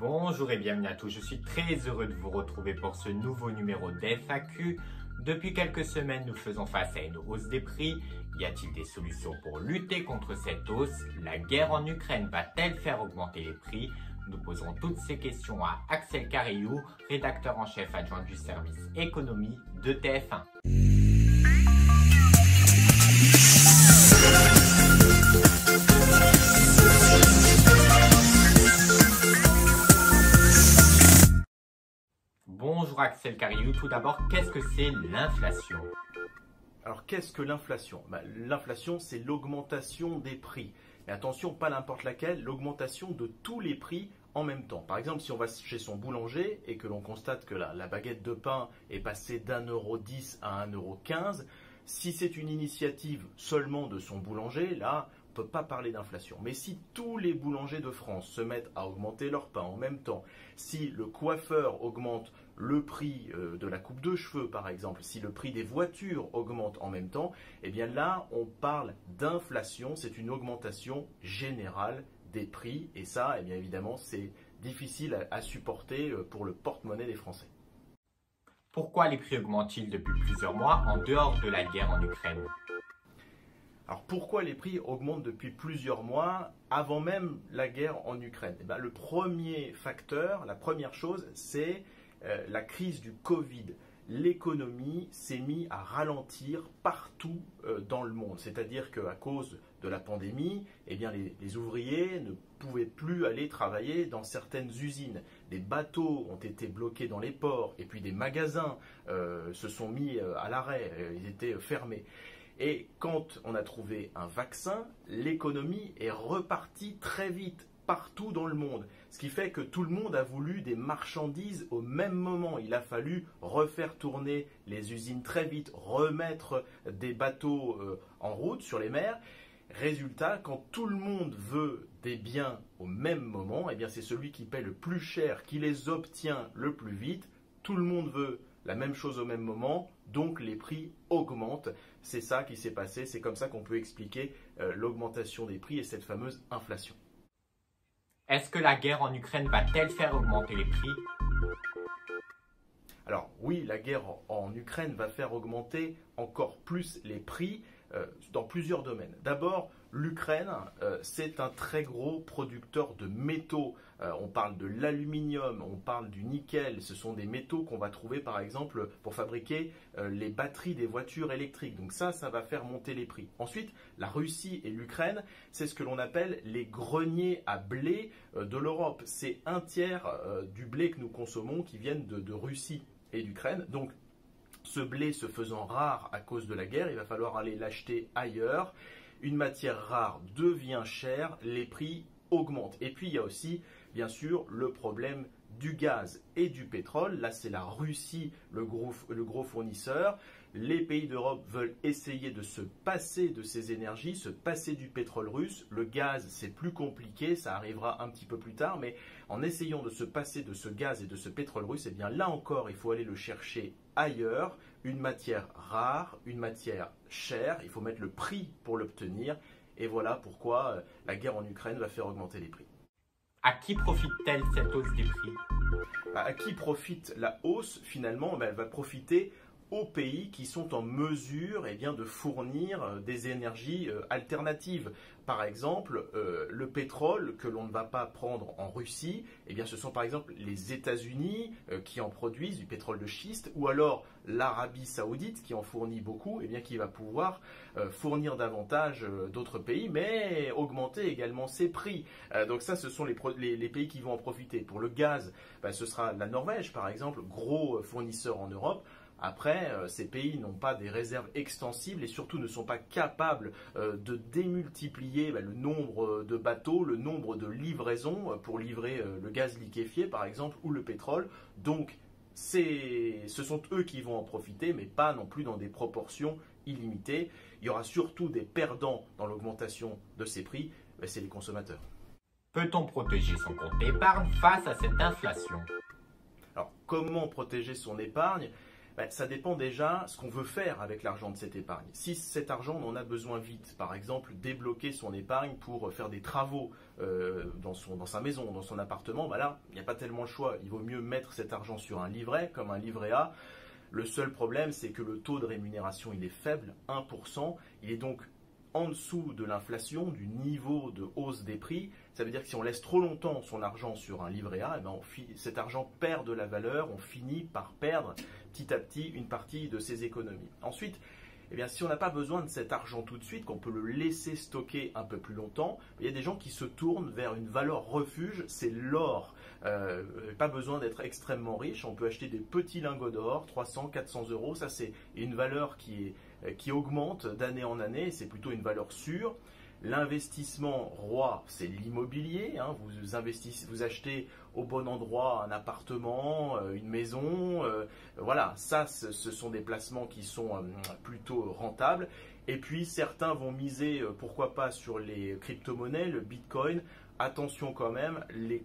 Bonjour et bienvenue à tous, je suis très heureux de vous retrouver pour ce nouveau numéro d'FAQ. Depuis quelques semaines, nous faisons face à une hausse des prix. Y a-t-il des solutions pour lutter contre cette hausse? La guerre en Ukraine va-t-elle faire augmenter les prix? Nous poserons toutes ces questions à Axel Cariou, rédacteur en chef adjoint du service économie de TF1. Bonjour Axel Cariou, tout d'abord, qu'est-ce que c'est l'inflation? Alors qu'est-ce que l'inflation? L'inflation, c'est l'augmentation des prix. Mais attention, pas n'importe laquelle, l'augmentation de tous les prix en même temps. Par exemple, si on va chez son boulanger et que l'on constate que la baguette de pain est passée d'1,10 € à 1,15 €, si c'est une initiative seulement de son boulanger, là, on ne peut pas parler d'inflation. Mais si tous les boulangers de France se mettent à augmenter leur pain en même temps, si le coiffeur augmente le prix de la coupe de cheveux par exemple, si le prix des voitures augmente en même temps, eh bien là on parle d'inflation, c'est une augmentation générale des prix et ça, eh bien évidemment, c'est difficile à supporter pour le porte-monnaie des Français. Pourquoi les prix augmentent-ils depuis plusieurs mois en dehors de la guerre en Ukraine? Alors pourquoi les prix augmentent depuis plusieurs mois avant même la guerre en Ukraine? Le premier facteur, la première chose, c'est la crise du Covid. L'économie s'est mise à ralentir partout dans le monde. C'est-à-dire qu'à cause de la pandémie, eh bien les ouvriers ne pouvaient plus aller travailler dans certaines usines. Des bateaux ont été bloqués dans les ports et puis des magasins se sont mis à l'arrêt, ils étaient fermés. Et quand on a trouvé un vaccin, l'économie est repartie très vite partout dans le monde. Ce qui fait que tout le monde a voulu des marchandises au même moment. Il a fallu refaire tourner les usines très vite, remettre des bateaux en route sur les mers. Résultat, quand tout le monde veut des biens au même moment, eh bien c'est celui qui paie le plus cher qui les obtient le plus vite. Tout le monde veut la même chose au même moment, donc les prix augmentent. C'est ça qui s'est passé, c'est comme ça qu'on peut expliquer l'augmentation des prix et cette fameuse inflation. Est-ce que la guerre en Ukraine va-t-elle faire augmenter les prix? Alors oui, la guerre en Ukraine va faire augmenter encore plus les prix dans plusieurs domaines. D'abord, l'Ukraine, c'est un très gros producteur de métaux. On parle de l'aluminium, on parle du nickel. Ce sont des métaux qu'on va trouver par exemple pour fabriquer les batteries des voitures électriques. Donc ça va faire monter les prix. Ensuite, la Russie et l'Ukraine, c'est ce que l'on appelle les greniers à blé de l'Europe. C'est un tiers du blé que nous consommons qui viennent de Russie et d'Ukraine. Donc ce blé se faisant rare à cause de la guerre, il va falloir aller l'acheter ailleurs. Une matière rare devient chère, les prix augmentent. Et puis il y a aussi, bien sûr, le problème du gaz et du pétrole. Là, c'est la Russie, le gros fournisseur. Les pays d'Europe veulent essayer de se passer de ces énergies, se passer du pétrole russe. Le gaz, c'est plus compliqué, ça arrivera un petit peu plus tard, mais en essayant de se passer de ce gaz et de ce pétrole russe, eh bien là encore, il faut aller le chercher ailleurs, une matière rare, une matière chère, il faut mettre le prix pour l'obtenir, et voilà pourquoi la guerre en Ukraine va faire augmenter les prix. À qui profite-t-elle cette hausse des prix? À qui profite la hausse? Finalement, elle va profiter aux pays qui sont en mesure de fournir des énergies alternatives. Par exemple, le pétrole que l'on ne va pas prendre en Russie, ce sont par exemple les États-Unis qui en produisent du pétrole de schiste, ou alors l'Arabie Saoudite qui en fournit beaucoup, qui va pouvoir fournir davantage d'autres pays, mais augmenter également ses prix. Donc ça, ce sont les pays qui vont en profiter. Pour le gaz, ce sera la Norvège par exemple, gros fournisseur en Europe. Après, ces pays n'ont pas des réserves extensibles et surtout ne sont pas capables de démultiplier le nombre de bateaux, le nombre de livraisons pour livrer le gaz liquéfié par exemple ou le pétrole. Donc, ce sont eux qui vont en profiter, mais pas non plus dans des proportions illimitées. Il y aura surtout des perdants dans l'augmentation de ces prix, c'est les consommateurs. Peut-on protéger son compte d'épargne face à cette inflation? Alors, comment protéger son épargne? Ça dépend déjà ce qu'on veut faire avec l'argent de cette épargne. Si cet argent, on en a besoin vite, par exemple débloquer son épargne pour faire des travaux dans sa maison, dans son appartement, là, il n'y a pas tellement le choix. Il vaut mieux mettre cet argent sur un livret, comme un livret A. Le seul problème, c'est que le taux de rémunération, il est faible, 1%. Il est donc en dessous de l'inflation, du niveau de hausse des prix. Ça veut dire que si on laisse trop longtemps son argent sur un livret A, cet argent perd de la valeur, on finit par perdre petit à petit une partie de ses économies. Ensuite, si on n'a pas besoin de cet argent tout de suite, qu'on peut le laisser stocker un peu plus longtemps, il y a des gens qui se tournent vers une valeur refuge, c'est l'or. Pas besoin d'être extrêmement riche, on peut acheter des petits lingots d'or, 300, 400 euros, ça c'est une valeur qui augmente d'année en année, c'est plutôt une valeur sûre. L'investissement roi, c'est l'immobilier. Vous achetez au bon endroit un appartement, une maison. Voilà, ça, ce sont des placements qui sont plutôt rentables. Et puis, certains vont miser, pourquoi pas, sur les crypto-monnaies, le Bitcoin. Attention quand même, les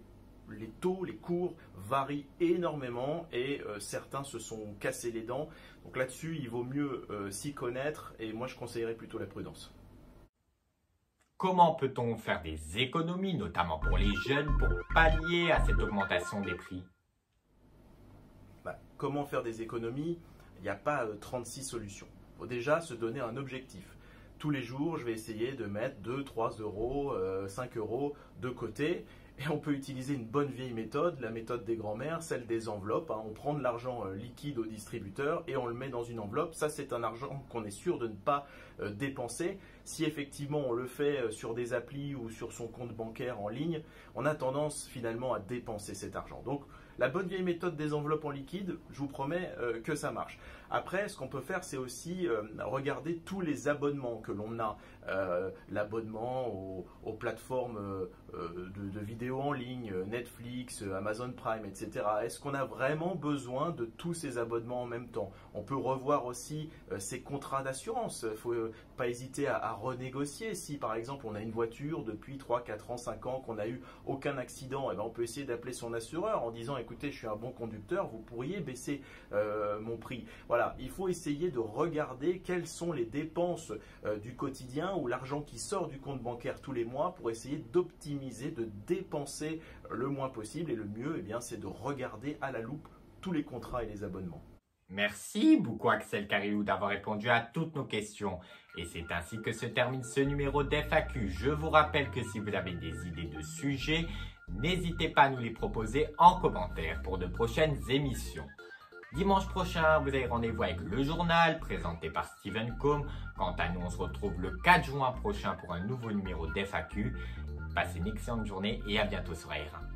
taux, les cours varient énormément et certains se sont cassés les dents. Donc là-dessus, il vaut mieux s'y connaître et moi, je conseillerais plutôt la prudence. Comment peut-on faire des économies, notamment pour les jeunes, pour pallier à cette augmentation des prix? Comment faire des économies? Il n'y a pas 36 solutions. Il faut déjà se donner un objectif. Tous les jours, je vais essayer de mettre 2, 3 euros, 5 euros de côté. Et on peut utiliser une bonne vieille méthode, la méthode des grands-mères, celle des enveloppes. On prend de l'argent liquide au distributeur et on le met dans une enveloppe. Ça, c'est un argent qu'on est sûr de ne pas dépenser. Si effectivement on le fait sur des applis ou sur son compte bancaire en ligne, on a tendance finalement à dépenser cet argent. Donc, la bonne vieille méthode des enveloppes en liquide, je vous promets que ça marche. Après, ce qu'on peut faire, c'est aussi regarder tous les abonnements que l'on a. L'abonnement aux plateformes de vidéos en ligne, Netflix, Amazon Prime, etc. Est-ce qu'on a vraiment besoin de tous ces abonnements en même temps? On peut revoir aussi ses contrats d'assurance. Il ne faut pas hésiter à renégocier. Si par exemple on a une voiture depuis 3, 4 ans, 5 ans, qu'on n'a eu aucun accident, on peut essayer d'appeler son assureur en disant écoutez, je suis un bon conducteur, vous pourriez baisser mon prix. Voilà, il faut essayer de regarder quelles sont les dépenses du quotidien ou l'argent qui sort du compte bancaire tous les mois pour essayer d'optimiser, de dépenser le moins possible. Et le mieux, c'est de regarder à la loupe tous les contrats et les abonnements. Merci beaucoup Axel Carilou d'avoir répondu à toutes nos questions. Et c'est ainsi que se termine ce numéro d'FAQ. Je vous rappelle que si vous avez des idées de sujets, n'hésitez pas à nous les proposer en commentaire pour de prochaines émissions. Dimanche prochain, vous avez rendez-vous avec le journal présenté par Steven Combe. Quant à nous, on se retrouve le 4 juin prochain pour un nouveau numéro d'FAQ. Passez une excellente journée et à bientôt sur AR1.